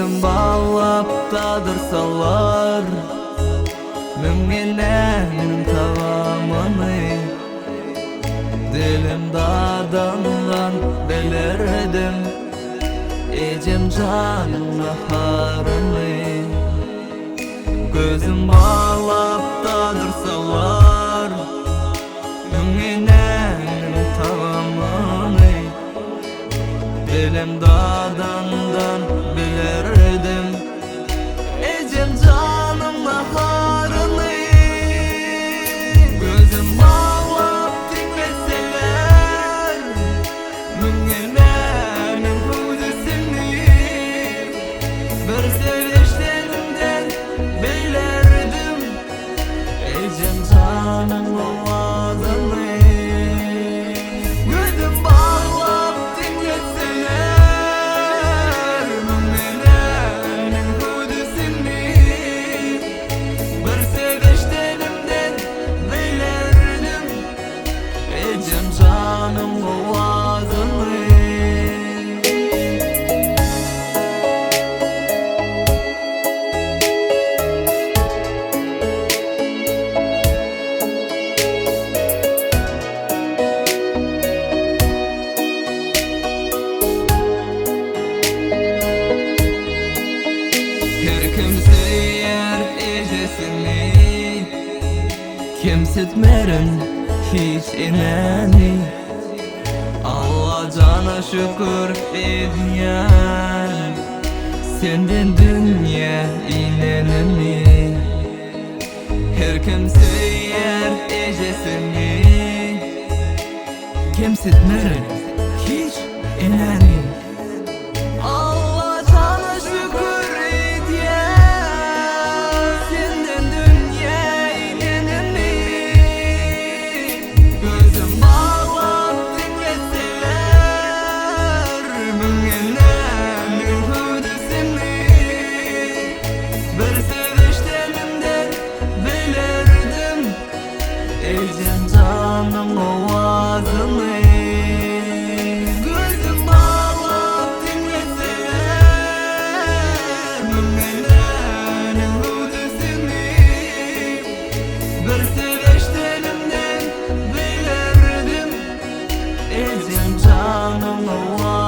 Gözüm bağlap tadırsalar Mümkünlerin tavamını Dilim dadandan belirdim Ecem canım naharını Gözüm bağlap tadırsalar Mümkünlerin tavamını Dilim dadandan belirdim Ecem canım naharını Gözüm bağlap dinleseler Mümkünlerin hudusunu Bir sevişlerimden belirdim Ecem canım ovadını Gözüm bağlap dinleseler Mümkünlerin hudusunu Bir sevişlerimden belirdim Ecem canım ovadını Her kimse yer ecesini Kimsetmerin hiç inani Allah cana şükür edyen Senden dünya inenini Her kimse yer ecesini Kimsetmerin hiç inani Allah cana şükür edyen Senden dünya inenini Gözüm bağlap dinleseler Mümkünlerin hudusunu Bir sevişlerimden belirdim Ecem canım ovazını Gözüm bağlap dinleseler Mümkünlerin hudusunu Bir sevişlerimden belirdim Ecem canım ovazını